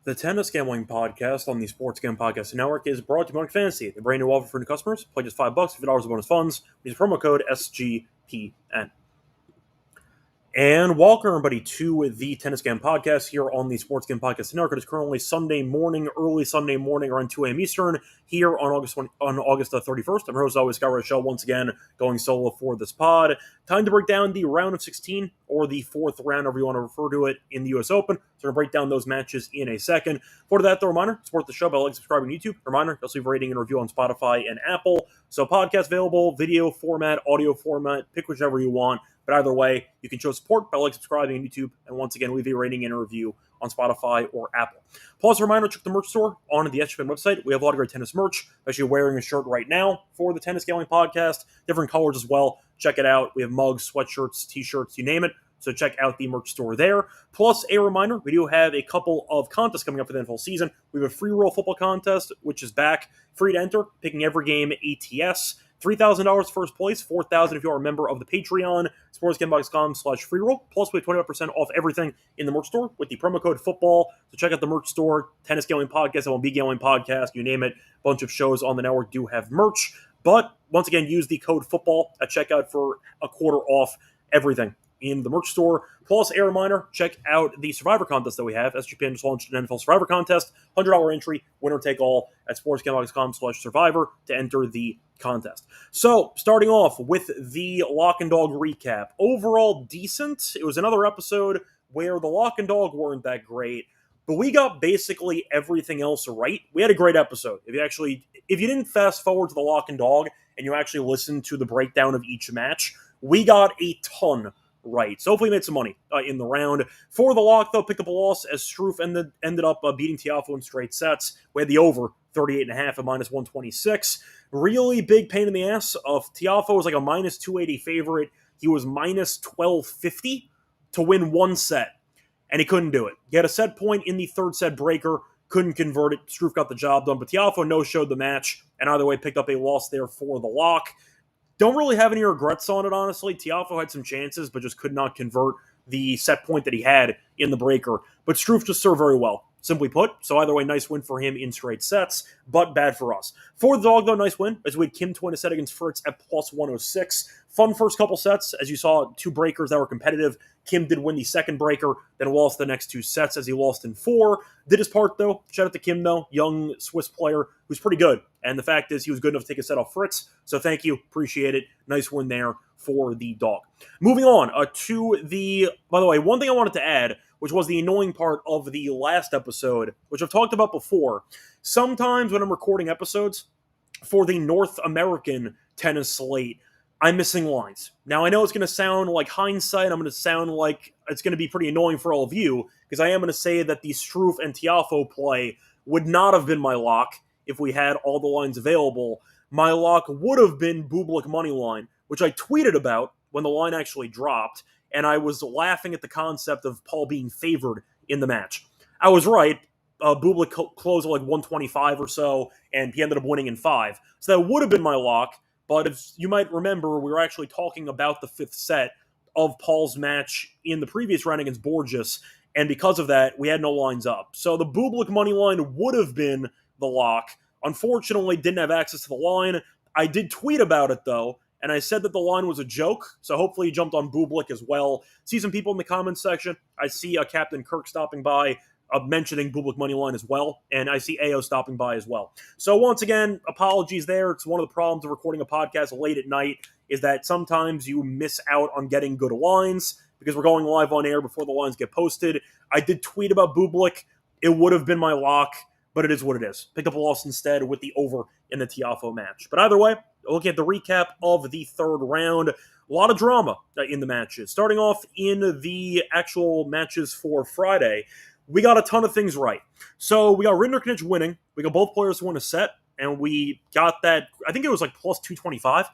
The Tennis Gambling Podcast on the Sports Gambling Podcast Network is brought to you by Monarch Fantasy, the brand new offer for new customers. Play just $5, $50 of bonus funds. Use promo code SGPN. And welcome, everybody, to the Tennis Game Podcast here on the Sports Game Podcast Network. It is currently Sunday morning, early Sunday morning, around 2 a.m. Eastern, here on August 31st. I'm your host, always, Scott Reichel, once again, going solo for this pod. Time to break down the round of 16, or the fourth round, however you want to refer to it, in the U.S. Open. So we're going to break down those matches in a second. For that, the reminder, support the show by like, subscribing to YouTube. Reminder, you'll leave a rating and review on Spotify and Apple. So podcast available, video format, audio format, pick whichever you want. But either way, you can show support by like, subscribing on YouTube, and once again, leave a rating and a review on Spotify or Apple. Plus, a reminder, check the merch store on the SGPN website. We have a lot of great tennis merch. I'm actually wearing a shirt right now for the Tennis Gambling Podcast. Different colors as well. Check it out. We have mugs, sweatshirts, t-shirts, you name it. So check out the merch store there. Plus, a reminder, we do have a couple of contests coming up for the NFL season. We have a free roll football contest, which is back. Free to enter, picking every game ATS. $3,000 first place, $4,000 if you are a member of the Patreon, sportsgamebox.com/free roll. Plus, we have 25% off everything in the merch store with the promo code football. So check out the merch store, Tennis Gambling Podcast, MLB Gambling Podcast, you name it. A bunch of shows on the network do have merch. But once again, use the code football at checkout for a quarter off everything in the merch store. Plus, a reminder, check out the Survivor contest that we have. SGPN just launched an NFL Survivor contest, $100 entry, winner take all at sportsgamebox.com/survivor to enter the contest. So, starting off with the Lock and Dog recap. Overall, decent. It was another episode where the Lock and Dog weren't that great, but we got basically everything else right. We had a great episode. If you didn't fast forward to the Lock and Dog and you actually listened to the breakdown of each match, we got a ton right. So hopefully made some money in the round. For the lock, though, picked up a loss as Struff ended up beating Tiafoe in straight sets. We had the over 38.5 at -126. Really big pain in the ass. Tiafoe was like a -280 favorite. He was -1250 to win one set, and he couldn't do it. He had a set point in the third set breaker, couldn't convert it. Struff got the job done, but Tiafoe no-showed the match, and either way picked up a loss there for the lock. Don't really have any regrets on it, honestly. Tiafoe had some chances, but just could not convert the set point that he had in the breaker. But Struff just served very well, simply put. So either way, nice win for him in straight sets, but bad for us. For the dog, though, nice win, as we had Kim to win a set against Fritz at +106. Fun first couple sets, as you saw, two breakers that were competitive. Kim did win the second breaker, then lost the next two sets as he lost in four. Did his part, though. Shout out to Kim, though, young Swiss player who's pretty good. And the fact is he was good enough to take a set off Fritz. So thank you. Appreciate it. Nice win there for the dog. Moving on to the... By the way, one thing I wanted to add, which was the annoying part of the last episode, which I've talked about before. Sometimes when I'm recording episodes for the North American tennis slate, I'm missing lines. Now, I know it's going to sound like hindsight. I'm going to sound like it's going to be pretty annoying for all of you, because I am going to say that the Struff and Tiafoe play would not have been my lock if we had all the lines available. My lock would have been Bublik money line, which I tweeted about when the line actually dropped, and I was laughing at the concept of Paul being favored in the match. I was right. Bublik closed at like 125 or so, and he ended up winning in 5. So that would have been my lock. But if you might remember, we were actually talking about the fifth set of Paul's match in the previous round against Borges, and because of that, we had no lines up. So the Bublik money line would have been the lock. Unfortunately, didn't have access to the line. I did tweet about it, though, and I said that the line was a joke, so hopefully he jumped on Bublik as well. See some people in the comments section. I see Captain Kirk stopping by, mentioning Bublik money line as well, and I see AO stopping by as well. So once again, apologies there. It's one of the problems of recording a podcast late at night, is that sometimes you miss out on getting good lines because we're going live on air before the lines get posted. I did tweet about Bublik. It would have been my lock, but it is what it is. Picked up a loss instead with the over in the Tiafoe match. But either way, looking at the recap of the third round, a lot of drama in the matches. Starting off in the actual matches for Friday, we got a ton of things right. So we got Rinderknech winning. We got both players to win a set, and we got that, I think it was like +225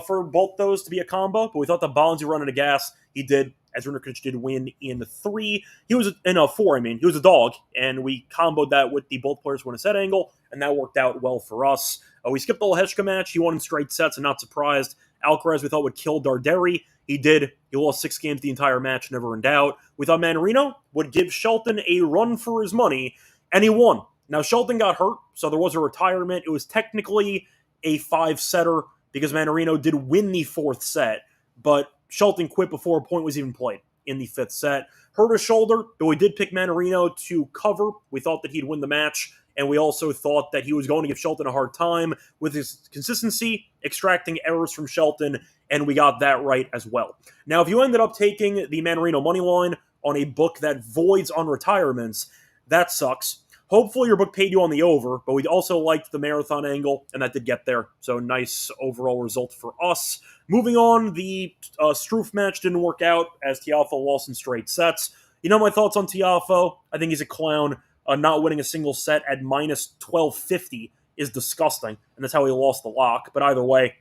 for both those to be a combo, but we thought that Bonzi running a gas. He did, as Rinderknech did win in 3. He was in 4, he was a dog, and we comboed that with the both players win a set angle, and that worked out well for us. We skipped the Lehechka match. He won in straight sets, and not surprised. Alcaraz, we thought, would kill Darderi. He did. He lost 6 games the entire match, never in doubt. We thought Manarino would give Shelton a run for his money, and he won. Now, Shelton got hurt, so there was a retirement. It was technically a 5-setter because Mannarino did win the 4th set, but Shelton quit before a point was even played in the 5th set. Hurt his shoulder, but we did pick Mannarino to cover. We thought that he'd win the match, and we also thought that he was going to give Shelton a hard time with his consistency, extracting errors from Shelton, and we got that right as well. Now, if you ended up taking the Mannarino money line on a book that voids on retirements, that sucks. Hopefully your book paid you on the over, but we also liked the marathon angle, and that did get there. So nice overall result for us. Moving on, the Struff match didn't work out as Tiafoe lost in straight sets. You know my thoughts on Tiafoe? I think he's a clown. Not winning a single set at minus 1250 is disgusting, and that's how he lost the lock. But either way,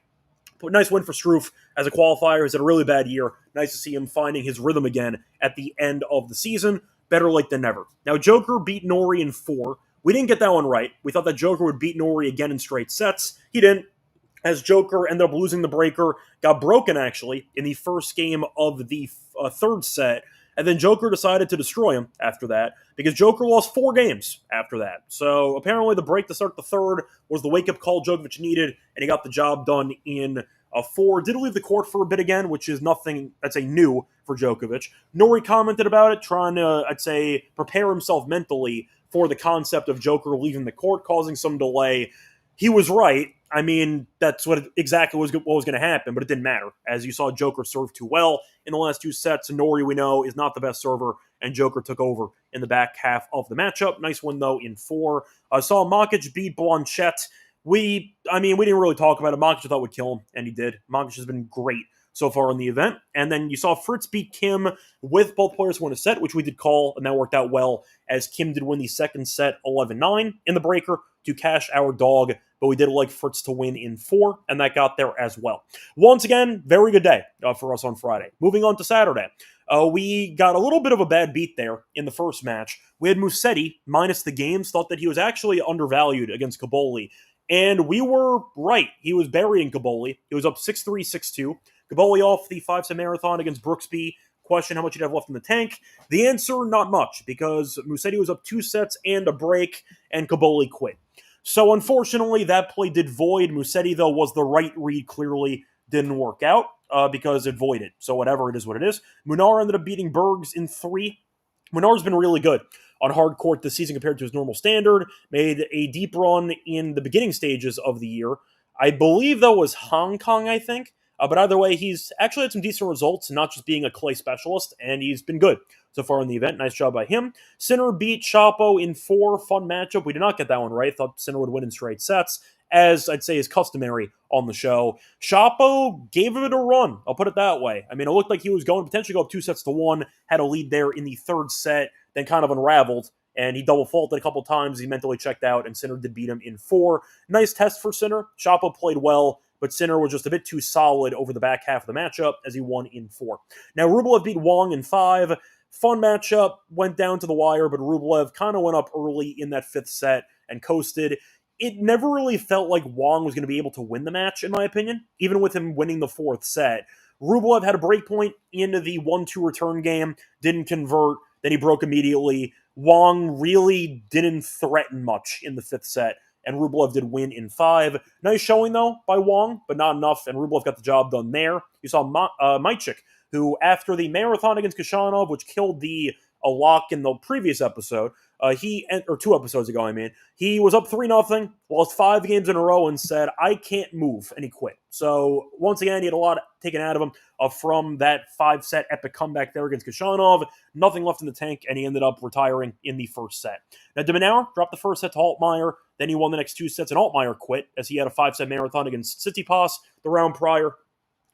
nice win for Struff as a qualifier. He's had a really bad year. Nice to see him finding his rhythm again at the end of the season. Better late than never. Now, Joker beat Nori in 4. We didn't get that one right. We thought that Joker would beat Nori again in straight sets. He didn't, as Joker ended up losing the breaker, got broken actually in the first game of the 3rd set, and then Joker decided to destroy him after that, because Joker lost 4 games after that. So apparently the break to start the 3rd was the wake-up call Djokovic needed, and he got the job done in 4. Did leave the court for a bit again, which is nothing, I'd say, new for Djokovic. Nori commented about it, trying to, I'd say, prepare himself mentally for the concept of Joker leaving the court, causing some delay. He was right. I mean, that's exactly what was going to happen, but it didn't matter. As you saw, Joker serve too well in the last 2 sets. Nori, we know, is not the best server, and Joker took over in the back half of the matchup. Nice win, though, in 4. Saw Makic beat Blanchett. We didn't really talk about it. Makic thought would kill him, and he did. Makic has been great so far in the event. And then you saw Fritz beat Kim with both players win a set, which we did call, and that worked out well, as Kim did win the 2nd set 11-9 in the breaker to cash our dog, but we did like Fritz to win in 4, and that got there as well. Once again, very good day for us on Friday. Moving on to Saturday. We got a little bit of a bad beat there in the first match. We had Musetti minus the games, thought that he was actually undervalued against Caboli, and we were right. He was burying Caboli. He was up 6-3, 6-2. Caboli off the 5-set marathon against Brooksby. Question how much he'd have left in the tank. The answer, not much, because Musetti was up 2 sets and a break, and Caboli quit. So unfortunately, that play did void. Musetti, though, was the right read, clearly didn't work out because it voided. So whatever, it is what it is. Munar ended up beating Bergs in 3. Munar's been really good on hard court this season compared to his normal standard. Made a deep run in the beginning stages of the year. I believe, though, was Hong Kong, I think. But either way, he's actually had some decent results, not just being a clay specialist, and he's been good so far in the event. Nice job by him. Sinner beat Chapo in 4. Fun matchup. We did not get that one right. Thought Sinner would win in straight sets, as I'd say is customary on the show. Chapo gave it a run. I'll put it that way. I mean, it looked like he was going to potentially go up 2-1, had a lead there in the 3rd set, then kind of unraveled, and he double faulted a couple times. He mentally checked out, and Sinner did beat him in 4. Nice test for Sinner. Chapo played well, but Sinner was just a bit too solid over the back half of the matchup as he won in 4. Now, Rublev beat Wang in 5. Fun matchup, went down to the wire, but Rublev kind of went up early in that 5th set and coasted. It never really felt like Wang was going to be able to win the match, in my opinion, even with him winning the 4th set. Rublev had a break point into the 1-2 return game, didn't convert, then he broke immediately. Wang really didn't threaten much in the 5th set, and Rublev did win in 5. Nice showing, though, by Wang, but not enough, and Rublev got the job done there. You saw Majcik, who, after the marathon against Kashanov, which killed a lock in the previous episode, 2 episodes ago, he was up 3-0, lost 5 games in a row, and said, I can't move, and he quit. So, once again, he had a lot taken out of him from that 5-set epic comeback there against Kashanov. Nothing left in the tank, and he ended up retiring in the 1st set. Now, de Minaur dropped the 1st set to Altmaier, then he won the next 2 sets, and Altmaier quit, as he had a 5-set marathon against Tsitsipas the round prior,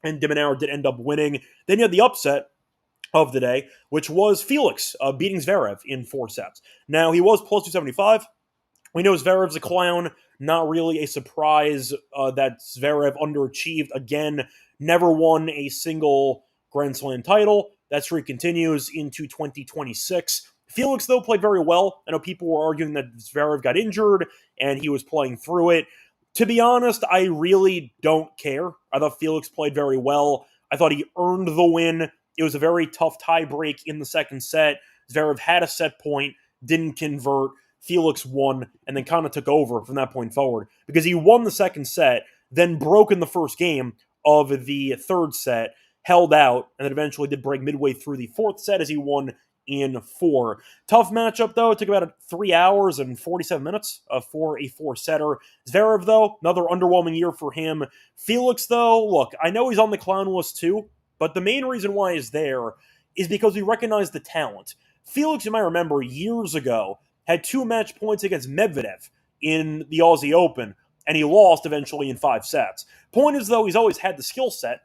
and de Minaur did end up winning. Then you had the upset of the day, which was Felix beating Zverev in 4 sets. Now, he was plus 275. We know Zverev's a clown. Not really a surprise that Zverev underachieved again. Never won a single Grand Slam title. That streak continues into 2026. Felix, though, played very well. I know people were arguing that Zverev got injured and he was playing through it. To be honest, I really don't care. I thought Felix played very well. I thought he earned the win. It was a very tough tie break in the 2nd set. Zverev had a set point, didn't convert. Felix won and then kind of took over from that point forward because he won the second set, then broke in the first game of the third set, held out, and then eventually did break midway through the fourth set as he won in 4. Tough matchup, though. It took about 3 hours and 47 minutes for a 4-setter. Zverev, though, another underwhelming year for him. Felix, though, look, I know he's on the clown list too, but the main reason why he's there is because we recognize the talent. Felix, you might remember, years ago, had 2 match points against Medvedev in the Aussie Open, and he lost eventually in 5 sets. Point is, though, he's always had the skill set,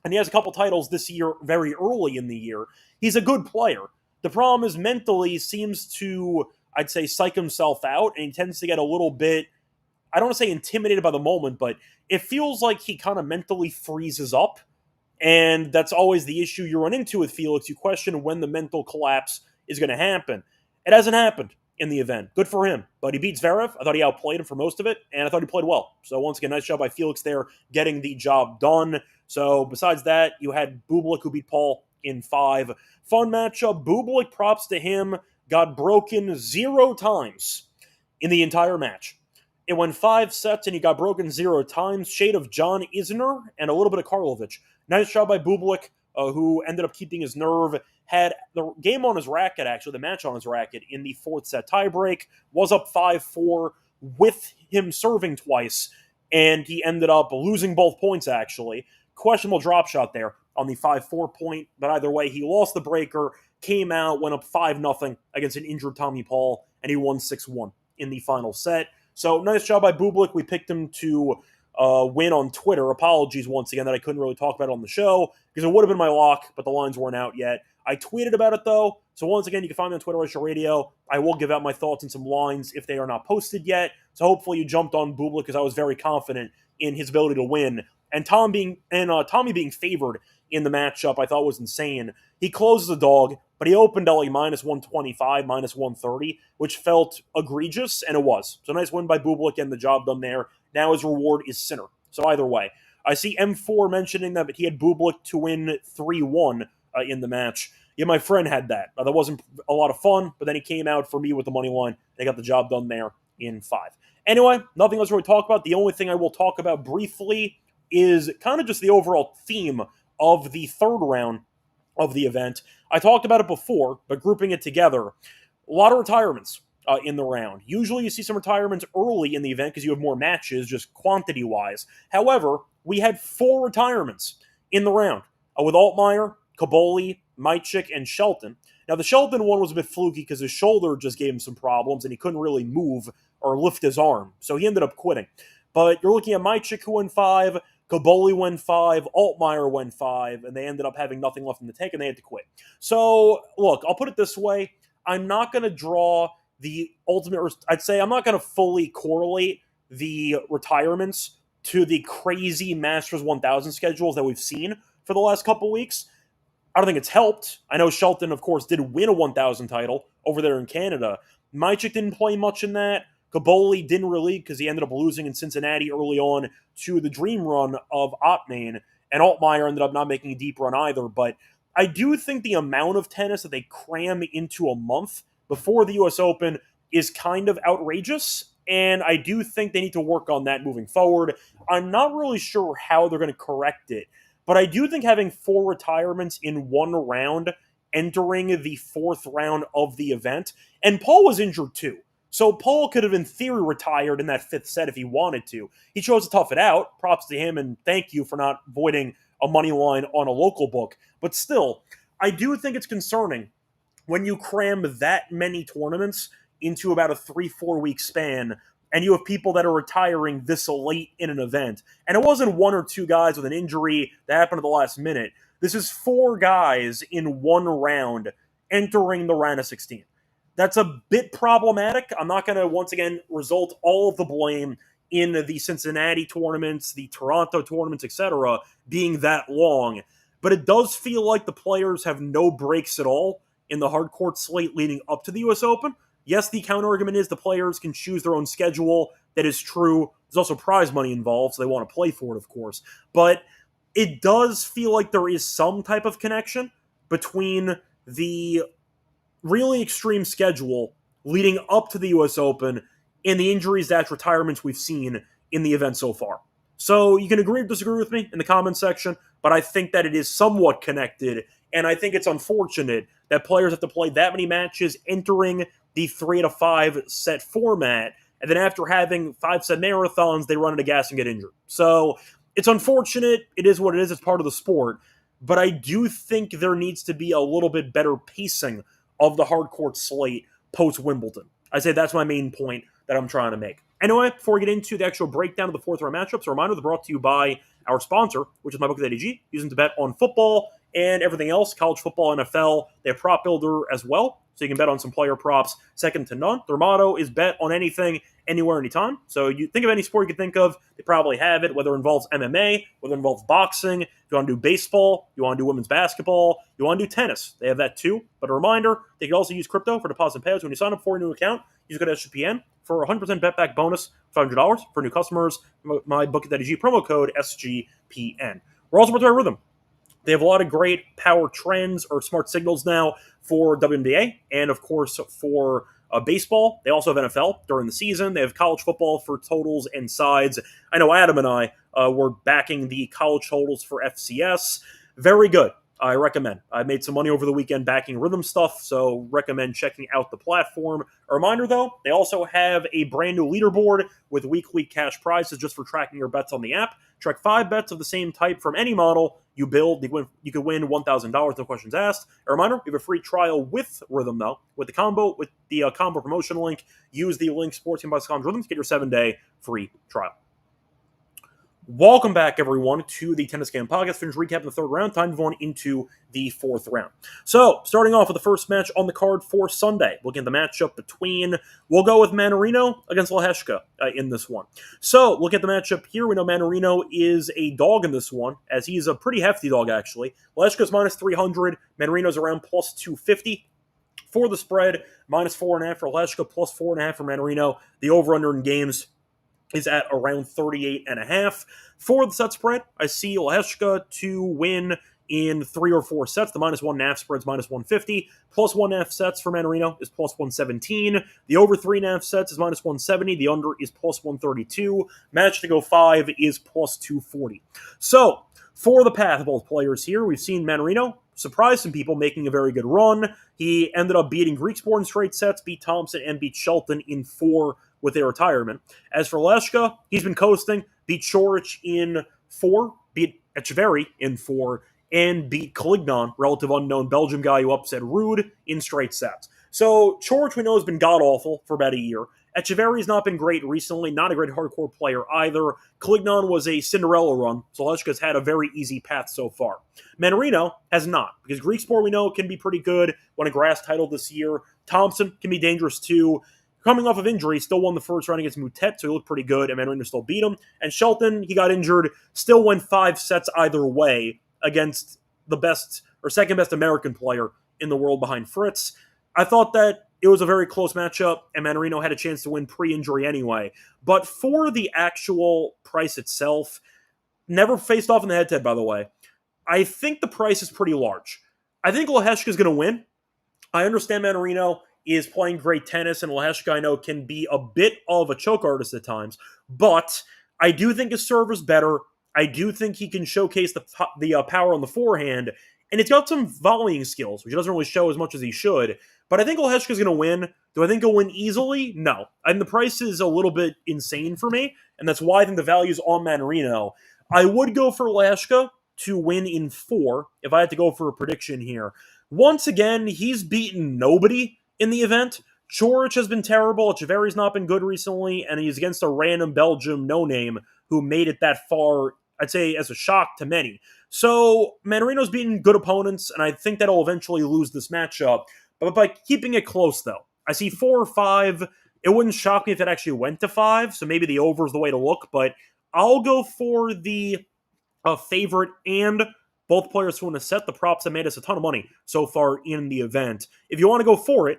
and he has a couple titles this year very early in the year. He's a good player. The problem is mentally he seems to, I'd say, psych himself out, and he tends to get a little bit, I don't want to say intimidated by the moment, but it feels like he kind of mentally freezes up, and that's always the issue you run into with Felix. You question when the mental collapse is going to happen. It hasn't happened in the event. Good for him. But he beat Zverev. I thought he outplayed him for most of it, and I thought he played well. So once again, nice job by Felix there getting the job done. So besides that, you had Bublik, who beat Paul in 5. Fun matchup. Bublik, props to him, got broken 0 times in the entire match. It went 5 sets, and he got broken 0 times. Shade of John Isner and a little bit of Karlovic. Nice job by Bublik, who ended up keeping his nerve. Had the game on his racket, actually, the match on his racket in the 4th set tiebreak. Was up 5-4 with him serving twice, and he ended up losing both points, actually. Questionable drop shot there on the 5-4 point, but either way, he lost the breaker, came out, went up 5-0 against an injured Tommy Paul, and he won 6-1 in the final set. So nice job by Bublik. We picked him to win on Twitter. Apologies once again that I couldn't really talk about it on the show, because it would have been my lock, but the lines weren't out yet. I tweeted about it, though, so once again, you can find me on Twitter, Reichel Radio. I will give out my thoughts and some lines if they are not posted yet, so hopefully you jumped on Bublik, because I was very confident in his ability to win. And Tommy being favored in the matchup, I thought was insane. He closes the dog, but he opened at like minus 125, minus 130, which felt egregious, and it was. So nice win by Bublik, and the job done there. Now his reward is Sinner. So either way. I see M4 mentioning that he had Bublik to win 3-1 in the match. Yeah, my friend had that. That wasn't a lot of fun, but then he came out for me with the money line. They got the job done there in 5. Anyway, nothing else to really talk about. The only thing I will talk about briefly is kind of just the overall theme of the 3rd round of the event. I talked about it before, but grouping it together, a lot of retirements in the round. Usually you see some retirements early in the event because you have more matches, just quantity-wise. However, we had 4 retirements in the round with Altmaier, Kaboli, Majcik, and Shelton. Now, the Shelton one was a bit fluky because his shoulder just gave him some problems, and he couldn't really move or lift his arm, so he ended up quitting. But you're looking at Majcik, who went 5, Kaboli went 5, Altmaier went 5, and they ended up having nothing left in the tank, and they had to quit. So, look, I'll put it this way. I'm not going to draw the ultimate... I'd say I'm not going to fully correlate the retirements to the crazy Masters 1000 schedules that we've seen for the last couple weeks. I don't think it's helped. I know Shelton, of course, did win a 1,000 title over there in Canada. Majcik didn't play much in that. Kaboli didn't really because he ended up losing in Cincinnati early on to the dream run of Ottmane, and Altmaier ended up not making a deep run either. But I do think the amount of tennis that they cram into a month before the U.S. Open is kind of outrageous, and I do think they need to work on that moving forward. I'm not really sure how they're going to correct it, but I do think having 4 retirements in one round entering the 4th round of the event, and Paul was injured too. So Paul could have in theory retired in that 5th set if he wanted to. He chose to tough it out. Props to him, and thank you for not voiding a money line on a local book. But still, I do think it's concerning when you cram that many tournaments into about a 3-4 week span, and you have people that are retiring this late in an event. And it wasn't 1 or 2 guys with an injury that happened at the last minute. This is 4 guys in one round entering the round of 16. That's a bit problematic. I'm not going to, once again, result all of the blame in the Cincinnati tournaments, the Toronto tournaments, etc., being that long. But it does feel like the players have no breaks at all in the hardcourt slate leading up to the U.S. Open. Yes, the counter-argument is the players can choose their own schedule. That is true. There's also prize money involved, so they want to play for it, of course. But it does feel like there is some type of connection between the really extreme schedule leading up to the U.S. Open and the injuries / retirements we've seen in the event so far. So you can agree or disagree with me in the comments section, but I think that it is somewhat connected, and I think it's unfortunate that players have to play that many matches entering the 3 out of 5 set format, and then after having 5-set marathons, they run out of gas and get injured. So it's unfortunate. It is what it is. It's part of the sport. But I do think there needs to be a little bit better pacing of the hardcourt slate post-Wimbledon. I say that's my main point that I'm trying to make. Anyway, before we get into the actual breakdown of the fourth round matchups, a reminder they're brought to you by our sponsor, which is my book at ADG, using to bet on football and everything else, college football, NFL. They have Prop Builder as well, so you can bet on some player props second to none. Their motto is bet on anything, anywhere, anytime. So you think of any sport you can think of, they probably have it, whether it involves MMA, whether it involves boxing, if you want to do baseball, you want to do women's basketball, you want to do tennis. They have that too. But a reminder, they can also use crypto for deposit and payouts. When you sign up for a new account, use code SGPN for a 100% bet back bonus, $500 for new customers. My book at ADG promo code SGPN. We're also brought to Rhythm. They have a lot of great power trends or smart signals now for WNBA and, of course, for baseball. They also have NFL during the season. They have college football for totals and sides. I know Adam and I were backing the college totals for FCS. Very good. I recommend. I made some money over the weekend backing Rhythm stuff, so recommend checking out the platform. A reminder, though, they also have a brand new leaderboard with weekly cash prizes just for tracking your bets on the app. Track 5 bets of the same type from any model you build. You could win $1,000, no questions asked. A reminder, you have a free trial with Rhythm, though. With the combo promotion link, use the link sportsgame.com Rhythm to get your 7-day free trial. Welcome back, everyone, to the Tennis Game Podcast. Finish recapping the third round. Time to move on into the fourth round. So, starting off with the first match on the card for Sunday. Looking at the matchup between, we'll go with Mannarino against Lehecka in this one. So, look at the matchup here. We know Mannarino is a dog in this one, as he's a pretty hefty dog, actually. Lehecka's minus 300. Mannarino's around plus 250. For the spread, minus 4.5 for Lehecka, plus 4.5 for Mannarino. The over-under in games is at around 38.5. For the set spread, I see Lehecka to win in 3 or 4 sets. The minus 1.5 spread's minus 150. Plus 1.5 sets for Mannarino is plus 117. The over 3.5 sets is minus 170. The under is plus 132. Match to go 5 is plus 240. So, for the path of both players here, we've seen Mannarino surprise some people, making a very good run. He ended up beating Griekspoor in straight sets, beat Thompson, and beat Shelton in 4 with their retirement. As for Lehecka, he's been coasting, beat Coric in 4, beat Echeverry in 4, and beat Collignon, relative unknown Belgium guy who upset Ruud, in straight sets. So Coric, we know, has been god-awful for about a year. Echeverry's not been great recently, not a great hardcore player either. Collignon was a Cinderella run, so Lehecka's had a very easy path so far. Mannarino has not, because Griekspoor, we know, can be pretty good, won a grass title this year. Thompson can be dangerous too. Coming off of injury, still won the first round against Moutet, so he looked pretty good, and Mannarino still beat him. And Shelton, he got injured, still went 5 sets either way against the best, or second best American player in the world behind Fritz. I thought that it was a very close matchup, and Mannarino had a chance to win pre-injury anyway. But for the actual price itself, never faced off in the head-to-head, by the way, I think the price is pretty large. I think Lehecka is going to win. I understand Mannarino is playing great tennis, and Lehecka, I know, can be a bit of a choke artist at times, but I do think his serve is better. I do think he can showcase the power on the forehand, and it's got some volleying skills, which he doesn't really show as much as he should, but I think Lehecka is going to win. Do I think he'll win easily? No. And the price is a little bit insane for me, and that's why I think the value is on Mannarino. I would go for Lehecka to win in 4 if I had to go for a prediction here. Once again, he's beaten nobody in the event. Coric has been terrible. Echeverry's not been good recently, and he's against a random Belgium no-name who made it that far, I'd say, as a shock to many. So, Mannarino's beaten good opponents, and I think that he'll eventually lose this matchup. But by keeping it close, though, I see 4 or 5. It wouldn't shock me if it actually went to 5, so maybe the over is the way to look, but I'll go for the favorite and both players who win a set. The props have made us a ton of money so far in the event. If you want to go for it,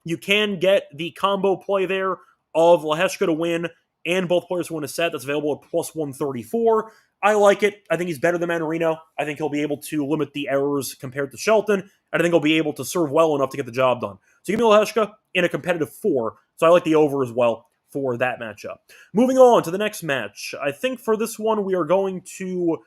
you can get the combo play there of Lehecka to win and both players who win a set. That's available at plus 134. I like it. I think he's better than Mannarino. I think he'll be able to limit the errors compared to Shelton, and I think he'll be able to serve well enough to get the job done. So give me Lehecka in a competitive 4. So I like the over as well for that matchup. Moving on to the next match. I think for this one we are going to...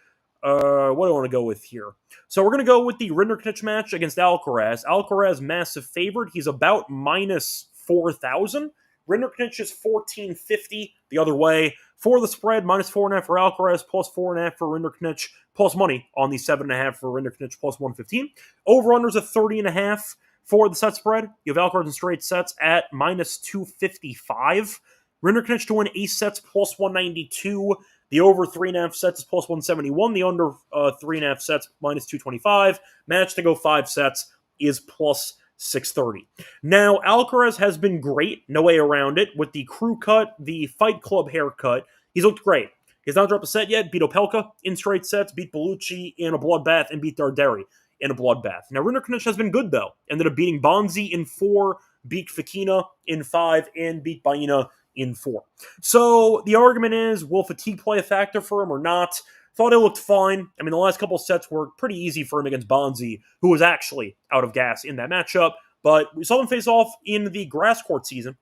what do I want to go with here? So we're going to go with the Rinderknech match against Alcaraz. Alcaraz, massive favorite. He's about minus 4,000. Rinderknech is 1450 the other way. For the spread, minus 4.5 for Alcaraz, plus 4.5 for Rinderknech, plus money on the 7.5 for Rinderknech, plus 115. Over-unders at 30.5 for the set spread. You have Alcaraz in straight sets at minus 255. Rinderknech to win ace sets, plus 192. The over 3.5 sets is plus 171. The under 3.5 sets, minus 225. Match to go 5 sets is plus 630. Now, Alcaraz has been great, no way around it, with the crew cut, the Fight Club haircut. He's looked great. He's not dropped a set yet, beat Opelka in straight sets, beat Bellucci in a bloodbath, and beat Darderi in a bloodbath. Now, Rinderknech has been good, though. Ended up beating Bonzi in 4, beat Fekina in 5, and beat Baena in 4. So, the argument is, will fatigue play a factor for him or not? Thought it looked fine. I mean, the last couple of sets were pretty easy for him against Bonzi, who was actually out of gas in that matchup. But we saw them face off in the grass court season,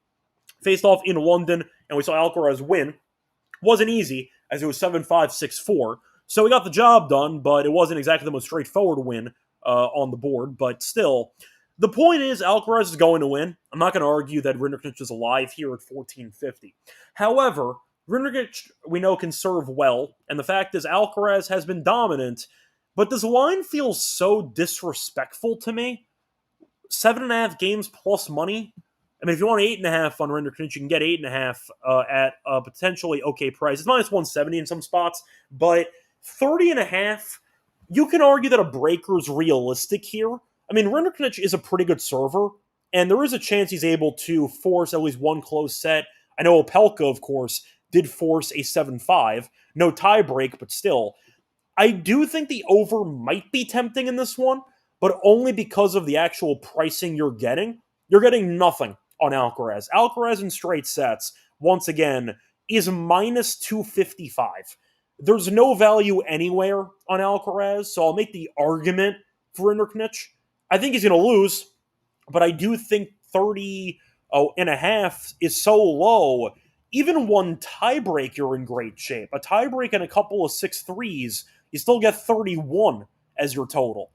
faced off in London, and we saw Alcaraz win. Wasn't easy, as it was 7-5, 6-4. So we got the job done, but it wasn't exactly the most straightforward win on the board. But still, the point is Alcaraz is going to win. I'm not going to argue that Rinderknech is alive here at 1450. However, Rinderknech, we know, can serve well, and the fact is Alcaraz has been dominant, but this line feels so disrespectful to me. 7.5 games plus money. I mean, if you want 8.5 on Rinderknech, you can get 8.5 at a potentially okay price. It's minus 170 in some spots, but 30.5, you can argue that a breaker is realistic here. I mean, Rinderknech is a pretty good server, and there is a chance he's able to force at least one close set. I know Opelka, of course, did force a 7-5. No tie break, but still. I do think the over might be tempting in this one, but only because of the actual pricing you're getting. You're getting nothing on Alcaraz. Alcaraz in straight sets, once again, is minus 255. There's no value anywhere on Alcaraz, so I'll make the argument for Rinderknech. I think he's going to lose, but I do think 30.5 is so low. Even one tiebreak, you're in great shape. A tiebreak and a couple of 6-3s, you still get 31 as your total.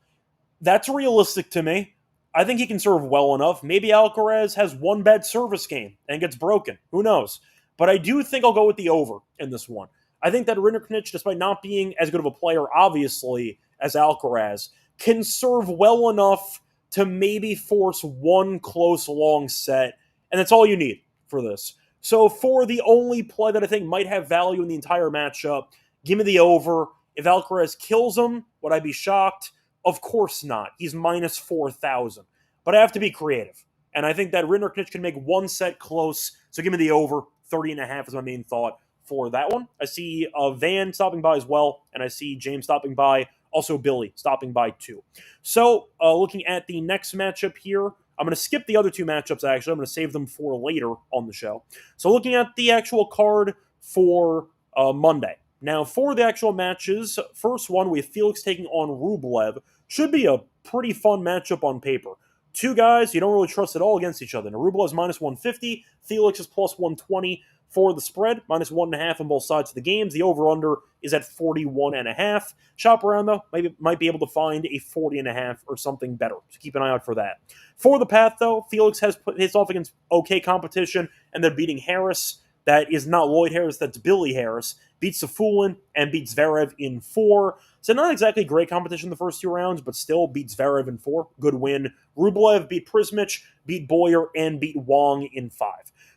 That's realistic to me. I think he can serve well enough. Maybe Alcaraz has one bad service game and gets broken. Who knows? But I do think I'll go with the over in this one. I think that Rinderknech, despite not being as good of a player, obviously, as Alcaraz, can serve well enough to maybe force one close long set, and that's all you need for this. So for the only play that I think might have value in the entire matchup, give me the over. If Alcaraz kills him, would I be shocked? Of course not. He's minus 4,000. But I have to be creative. And I think that Rinderknech can make one set close. So give me the over. 30.5 is my main thought for that one. I see Van stopping by as well. And I see James stopping by. Also Billy stopping by too. So looking at the next matchup here, I'm going to skip the other two matchups, actually. I'm going to save them for later on the show. So looking at the actual card for Monday. Now, for the actual matches, first one, we have Felix taking on Rublev. Should be a pretty fun matchup on paper. Two guys you don't really trust at all against each other. Now, Rublev's minus 150. Felix is plus 120 for the spread. Minus 1.5 on both sides of the games. The over-under is at 41.5. Shop around, though. Might be able to find a 40.5 or something better. So keep an eye out for that. For the path, though, Felix has put his off against okay competition, and they're beating Harris. That is not Lloyd Harris, that's Billy Harris. Beats Safulin and beats Zverev in 4. So not exactly great competition the first two rounds, but still beats Zverev in 4. Good win. Rublev beat Prismic, beat Boyer, and beat Wong in 5.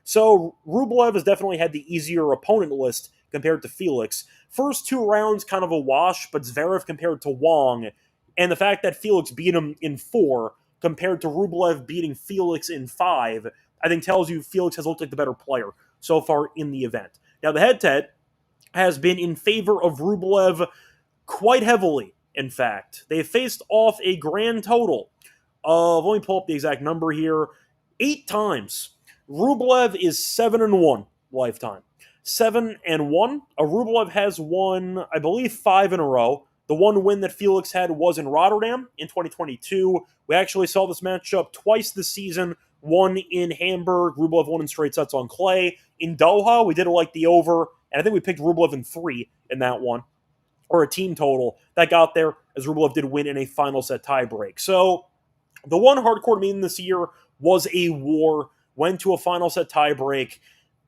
So Rublev has definitely had the easier opponent list compared to Felix. First two rounds kind of a wash, but Zverev compared to Wong, and the fact that Felix beat him in 4 compared to Rublev beating Felix in 5, I think tells you Felix has looked like the better player so far in the event. Now, the head-to-head has been in favor of Rublev quite heavily, in fact. They have faced off a grand total of, let me pull up the exact number here, 8 times. Rublev is 7-1 lifetime. 7-1. Rublev has won, I believe, 5 in a row. The one win that Felix had was in Rotterdam in 2022. We actually saw this matchup twice this season, won in Hamburg. Rublev won in straight sets on clay. In Doha, we did like the over, and I think we picked Rublev in 3 in that one, or a team total that got there, as Rublev did win in a final set tiebreak. So the one hardcore meeting this year was a war, went to a final set tiebreak.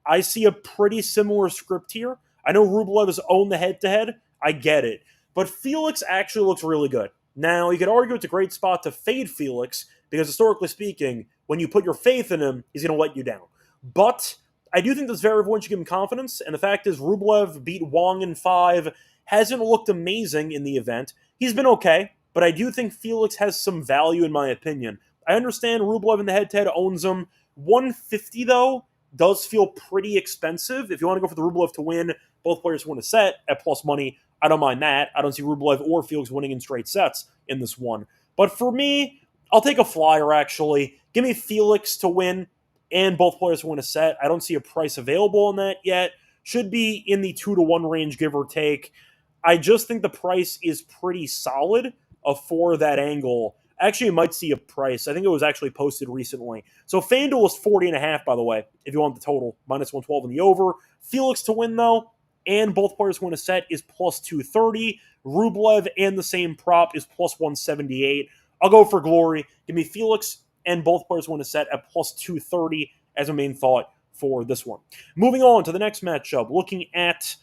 I see a pretty similar script here. I know Rublev has owned the head-to-head. I get it. But Felix actually looks really good. Now, you could argue it's a great spot to fade Felix, because historically speaking, when you put your faith in him, he's going to let you down. But I do think this variable should give him confidence, and the fact is Rublev beat Wang in 5, hasn't looked amazing in the event. He's been okay, but I do think Felix has some value in my opinion. I understand Rublev in the head-to-head owns him. 150, though, does feel pretty expensive. If you want to go for the Rublev to win, both players win a set at plus money, I don't mind that. I don't see Rublev or Felix winning in straight sets in this one. But for me, I'll take a flyer, actually. Give me Felix to win and both players to win a set. I don't see a price available on that yet. Should be in the 2-to-1 range, give or take. I just think the price is pretty solid for that angle. Actually, you might see a price. I think it was actually posted recently. So FanDuel is 40.5, by the way, if you want the total. Minus 112 in the over. Felix to win, though, and both players win a set is plus 230. Rublev and the same prop is plus 178. I'll go for glory. Give me Felix and both players win a set at plus 230 as a main thought for this one. Moving on to the next matchup, looking at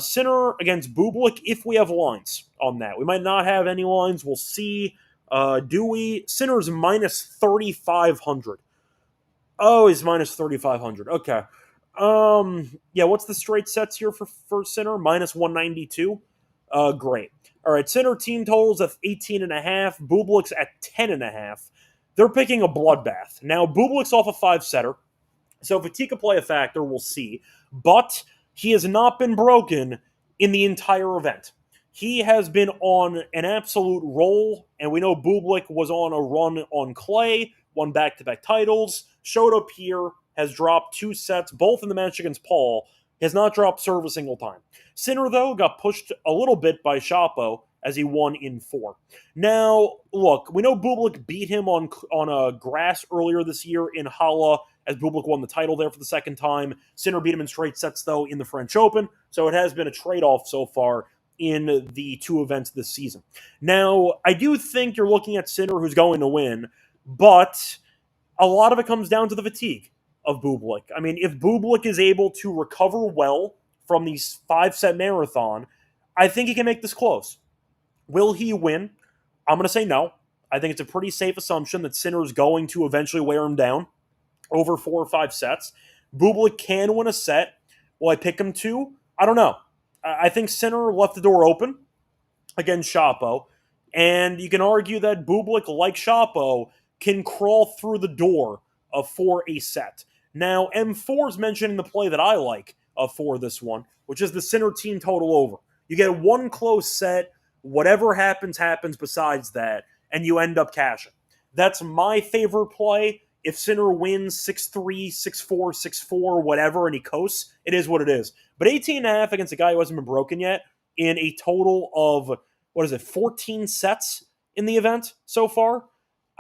Sinner against Bublik, if we have lines on that. We might not have any lines. We'll see. Do we? Sinner's minus 3,500. Oh, he's minus 3,500. Okay. Yeah, what's the straight sets here for Sinner? Minus 192. Great. All right, Sinner team totals at 18.5. Bublik's at 10.5. They're picking a bloodbath. Now, Bublik's off a 5-setter, so if he could play a factor, we'll see. But he has not been broken in the entire event. He has been on an absolute roll, and we know Bublik was on a run on clay, won back-to-back titles, showed up here, has dropped 2 sets, both in the match against Paul, has not dropped serve a single time. Sinner, though, got pushed a little bit by Shapo as he won in 4. Now, look, we know Bublik beat him on a grass earlier this year in Halle, as Bublik won the title there for the second time. Sinner beat him in straight sets, though, in the French Open, so it has been a trade-off so far in the 2 events this season. Now, I do think you're looking at Sinner, who's going to win, but a lot of it comes down to the fatigue of Bublik. I mean, if Bublik is able to recover well from these 5-set marathon, I think he can make this close. Will he win? I'm going to say no. I think it's a pretty safe assumption that Sinner is going to eventually wear him down over 4 or 5 sets. Bublik can win a set. Will I pick him to? I don't know. I think Sinner left the door open against Shapo, and you can argue that Bublik, like Shapo, can crawl through the door for a set. Now, M4 is mentioned in the play that I like for this one, which is the Sinner team total over. You get one close set, whatever happens besides that, and you end up cashing. That's my favorite play. If Sinner wins 6-3, 6-4, 6-4, whatever, and he coasts, it is what it is. But 18.5 against a guy who hasn't been broken yet in a total of, 14 sets in the event so far?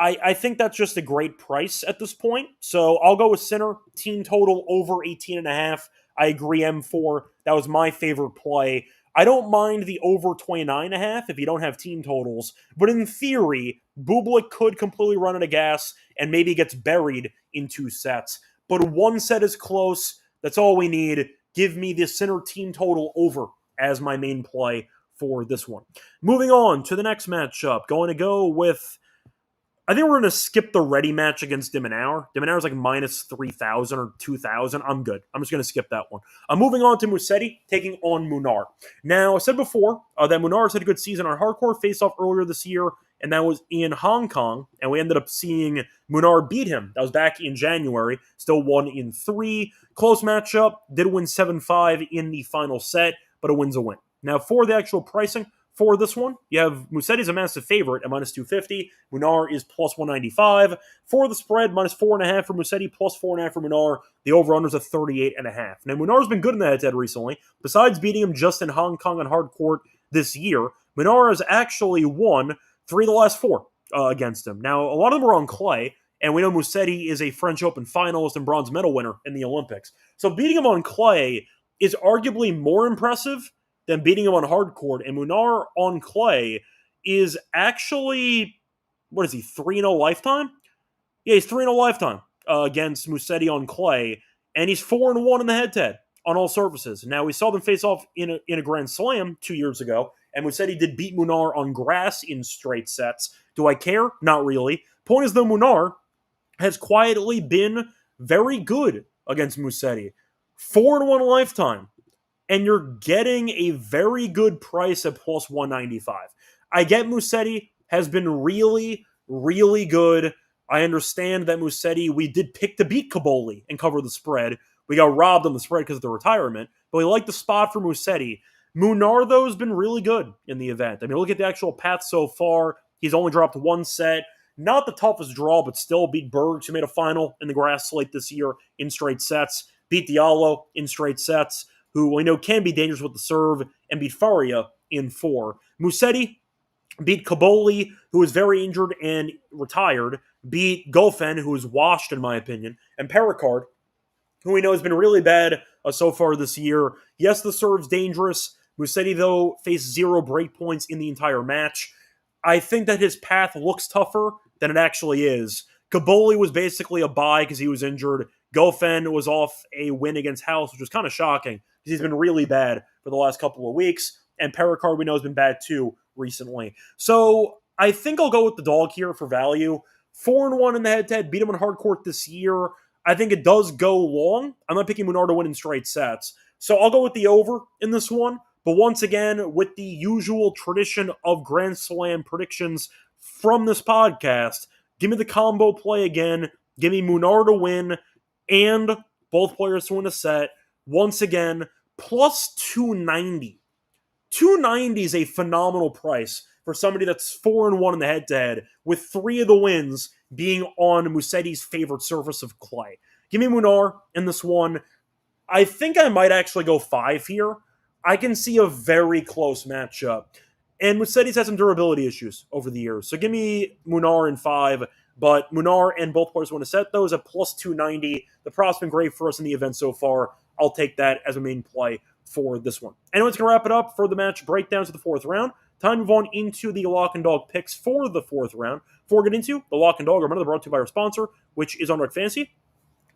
I think that's just a great price at this point. So I'll go with Sinner, team total over 18.5. I agree, M4. That was my favorite play. I don't mind the over 29.5 if you don't have team totals, but in theory, Bublik could completely run out of gas and maybe gets buried in 2 sets. But 1 set is close. That's all we need. Give me the Sinner team total over as my main play for this one. Moving on to the next matchup. Going to go with, I think we're going to skip the ready match against de Minaur. De Minaur is like minus 3,000 or 2,000. I'm good. I'm just going to skip that one. Moving on to Musetti, taking on Munar. Now, I said before that Munar has had a good season on hardcore face-off earlier this year, and that was in Hong Kong, and we ended up seeing Munar beat him. That was back in January. Still won in 3. Close matchup. Did win 7-5 in the final set, but a win's a win. Now, for the actual pricing, for this one, you have Musetti's a massive favorite at minus 250. Munar is plus 195. For the spread, minus 4.5 for Musetti, plus 4.5 for Munar. The over-under's at 38.5. Now, Munar's been good in the head-to-head recently. Besides beating him just in Hong Kong on hard court this year, Munar has actually won 3 of the last 4 against him. Now, a lot of them are on clay, And we know Musetti is a French Open finalist and bronze medal winner in the Olympics. So beating him on clay is arguably more impressive than beating him on hard court. And Munar on clay is actually, what is he, 3-0 lifetime? Yeah, he's 3-0 lifetime against Musetti on clay. And he's 4-1 in the head-to-head on all surfaces. Now, we saw them face off in a Grand Slam 2 years ago, and Musetti did beat Munar on grass in straight sets. Do I care? Not really. Point is, though, Munar has quietly been very good against Musetti. 4-1 lifetime. And you're getting a very good price at plus 195. I get Musetti has been really, really good. I understand that Musetti, we did pick to beat Caboli and cover the spread. We got robbed on the spread because of the retirement, but we like the spot for Musetti. Munar, though, has been really good in the event. I mean, look at the actual path so far. He's only dropped one set. Not the toughest draw, but still beat Bergs, who made a final in the grass slate this year in straight sets. Beat Diallo in straight sets, who we know can be dangerous with the serve, and beat Faria in 4. Musetti beat Caboli, who was very injured and retired, beat Goffin, who was washed in my opinion, and Pericard, who we know has been really bad so far this year. Yes, the serve's dangerous. Musetti, though, faced 0 break points in the entire match. I think that his path looks tougher than it actually is. Caboli was basically a bye because he was injured. Goffin was off a win against House, which was kind of shocking because he's been really bad for the last couple of weeks. And Pericard, we know, has been bad too recently. So I think I'll go with the dog here for value. 4-1 in the head-to-head, beat him on hard court this year. I think it does go long. I'm not picking Munar to win in straight sets. So I'll go with the over in this one. But once again, with the usual tradition of Grand Slam predictions from this podcast, give me the combo play again. Give me Munar to win and both players to win a set. Once again, plus 290. 290 is a phenomenal price for somebody that's 4-1 in the head-to-head, with 3 of the wins being on Musetti's favorite surface of clay. Give me Munar in this one. I think I might actually go 5 here. I can see a very close matchup. And Musetti's had some durability issues over the years. So give me Munar in 5. But Munar and both players want to set those at plus 290. The prop's been great for us in the event so far. I'll take that as a main play for this one. Anyway, it's going to wrap it up for the match breakdowns of the 4th round. Time to move on into the lock and dog picks for the 4th round. Before we get into the lock and dog, remember, brought to you by our sponsor, which is Underdog Fantasy.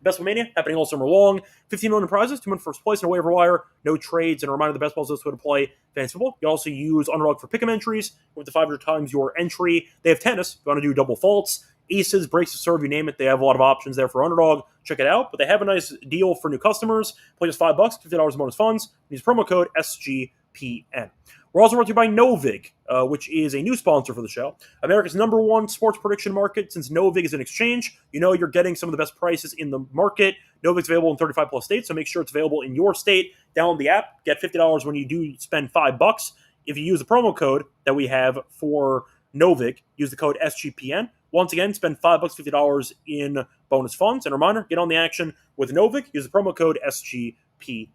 Best Ball Mania happening all summer long. 15 million prizes, 2 men first place in a waiver wire, no trades, and a reminder the best balls is the way to play fantasy football. You also use Underdog for pick'em entries with the 500 times your entry. They have tennis. If you want to do double faults, aces, breaks to serve, you name it. They have a lot of options there for Underdog. Check it out. But they have a nice deal for new customers. Play just $5, $50 in bonus funds. Use promo code SGPN. We're also brought to you by Novig, which is a new sponsor for the show. America's #1 sports prediction market. Since Novig is an exchange, you know you're getting some of the best prices in the market. Novig's available in 35 plus states, so make sure it's available in your state. Download the app. Get $50 when you do spend $5. If you use the promo code that we have for Novig, use the code SGPN. Once again, spend $5, $50 in bonus funds. And a reminder, get on the action with Novig. Use the promo code SGPN.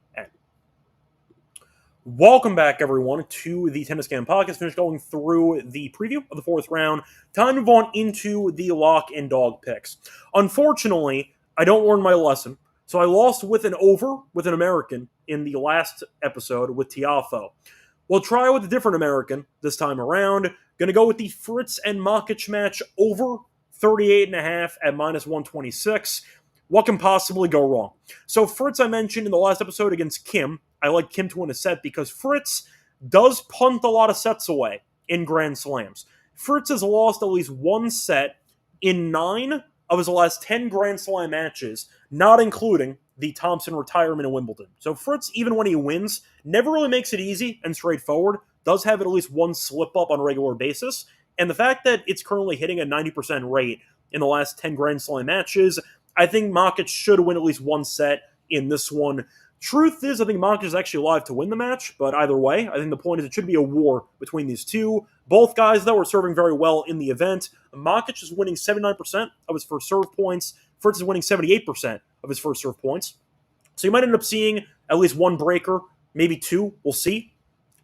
Welcome back, everyone, to the Tennis Game Podcast. Finished going through the preview of the 4th round. Time to move on into the lock and dog picks. Unfortunately, I don't learn my lesson, so I lost with an over with an American in the last episode with Tiafoe. We'll try with a different American this time around. Going to go with the Fritz and Makic match over 38.5 at minus 126. What can possibly go wrong? So Fritz, I mentioned in the last episode against Kim. I like Kim to win a set because Fritz does punt a lot of sets away in Grand Slams. Fritz has lost at least one set in 9 of his last 10 Grand Slam matches, not including the Thompson retirement in Wimbledon. So Fritz, even when he wins, never really makes it easy and straightforward, does have at least one slip-up on a regular basis, and the fact that it's currently hitting a 90% rate in the last 10 Grand Slam matches, I think Makic should win at least one set in this one. Truth is, I think Makic is actually alive to win the match, but either way, I think the point is it should be a war between these two. Both guys, though, are serving very well in the event. Makic is winning 79% of his first serve points. Fritz is winning 78% of his first serve points. So you might end up seeing at least one breaker, maybe 2. We'll see.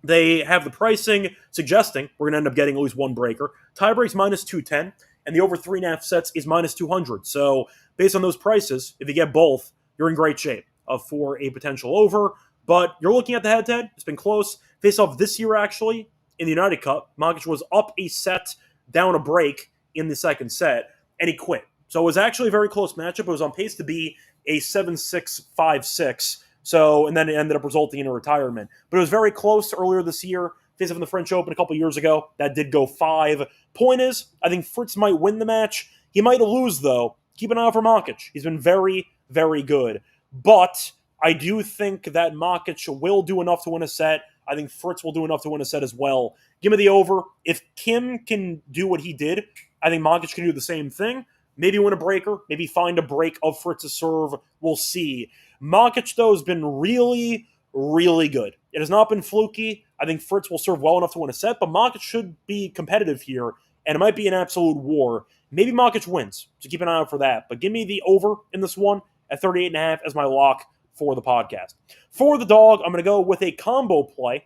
They have the pricing suggesting we're going to end up getting at least one breaker. Tie breaks minus 210. and the over 3.5 sets is minus 200. So based on those prices, if you get both, you're in great shape for a potential over. But you're looking at the head-to-head. It's been close. Face-off this year, actually, in the United Cup, Makic was up a set, down a break in the second set, and he quit. So it was actually a very close matchup. It was on pace to be a 7-6, 5-6. So, and then it ended up resulting in a retirement. But it was very close earlier this year. Face-off in the French Open a couple years ago. That did go 5. Point is, I think Fritz might win the match. He might lose, though. Keep an eye out for Makic. He's been very, very good. But I do think that Makic will do enough to win a set. I think Fritz will do enough to win a set as well. Give me the over. If Kim can do what he did, I think Makic can do the same thing. Maybe win a breaker. Maybe find a break of Fritz's serve. We'll see. Makic, though, has been really, really good. It has not been fluky. I think Fritz will serve well enough to win a set, but Makic should be competitive here, and it might be an absolute war. Maybe Makic wins, so keep an eye out for that. But give me the over in this one at 38.5 as my lock for the podcast. For the dog, I'm going to go with a combo play.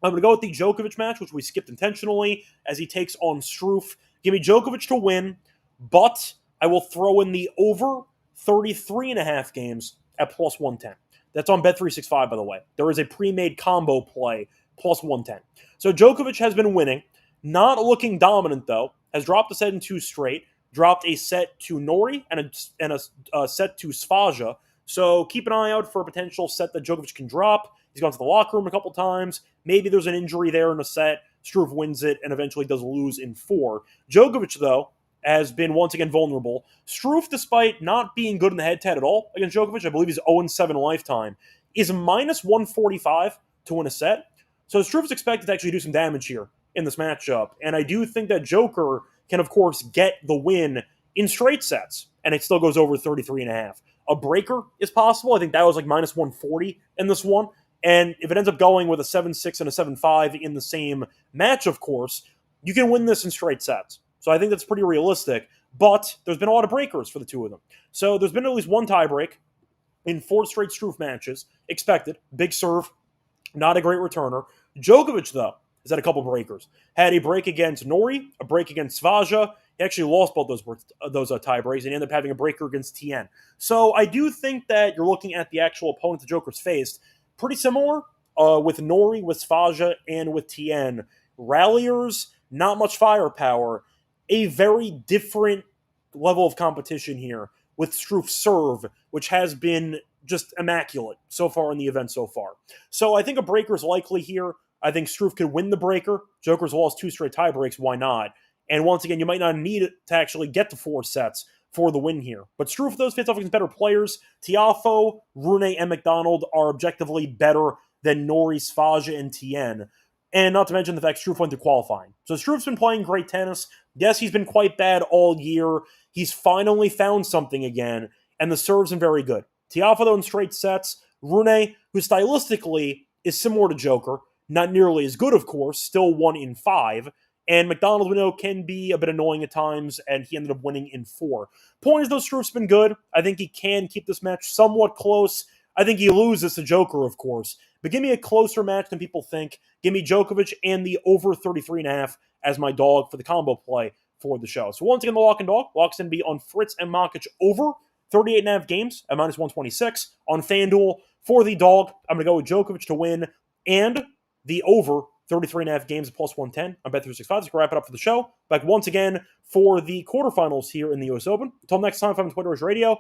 I'm going to go with the Djokovic match, which we skipped intentionally, as he takes on Struff. Give me Djokovic to win, but I will throw in the over 33.5 games at plus 110. That's on Bet365, by the way. There is a pre-made combo play, plus 110. So Djokovic has been winning, not looking dominant, though. Has dropped a set in 2 straight, dropped a set to Nori and a set to Svaja. So keep an eye out for a potential set that Djokovic can drop. He's gone to the locker room a couple times. Maybe there's an injury there in a set. Struff wins it and eventually does lose in 4. Djokovic, though, has been once again vulnerable. Struff, despite not being good in the head-to-head at all against Djokovic, I believe he's 0-7 lifetime, is minus 145 to win a set. So Struff is expected to actually do some damage here in this matchup. And I do think that Joker can, of course, get the win in straight sets, and it still goes over 33.5. A breaker is possible. I think that was like minus 140 in this one. And if it ends up going with a 7-6 and a 7-5 in the same match, of course, you can win this in straight sets. So I think that's pretty realistic. But there's been a lot of breakers for the two of them. So there's been at least one tiebreak in 4 straight Struff matches. Expected. Big serve. Not a great returner. Djokovic, though, has had a couple breakers. Had a break against Nori, a break against Svaja. He actually lost both those tie breaks, and he ended up having a breaker against Tien. So I do think that you're looking at the actual opponent the Joker's faced pretty similar with Nori, with Svaja, and with Tien. Ralliers, not much firepower. A very different level of competition here with Struff's serve, which has been just immaculate so far in the event so far. So I think a breaker is likely here. I think Struff could win the breaker. Joker's lost 2 straight tie breaks. Why not? And once again, you might not need it to actually get to 4 sets for the win here. But Struff, those face off against better players. Tiafoe, Rune, and McDonald are objectively better than Nori, Svaja, and Tien. And not to mention the fact Struff went to qualifying. So Struff's been playing great tennis. Yes, he's been quite bad all year. He's finally found something again, and the serve's been very good. Tiafoe, though, in straight sets. Rune, who stylistically is similar to Joker, not nearly as good, of course, still 1 in 5. And McDonald, we know, can be a bit annoying at times, and he ended up winning in 4. Point is, though, Struff's been good. I think he can keep this match somewhat close. I think he loses to Joker, of course. But give me a closer match than people think. Give me Djokovic and the over 33.5 as my dog for the combo play for the show. So once again, the lock and dog. Lock's going to be on Fritz and Makic over 38.5 games at minus 126. On FanDuel, for the dog, I'm going to go with Djokovic to win and the over 33.5 games at plus 110 on Bet365. Let's wrap it up for the show. Back once again for the quarterfinals here in the U.S. Open. Until next time, I'm on Twitter as Radio.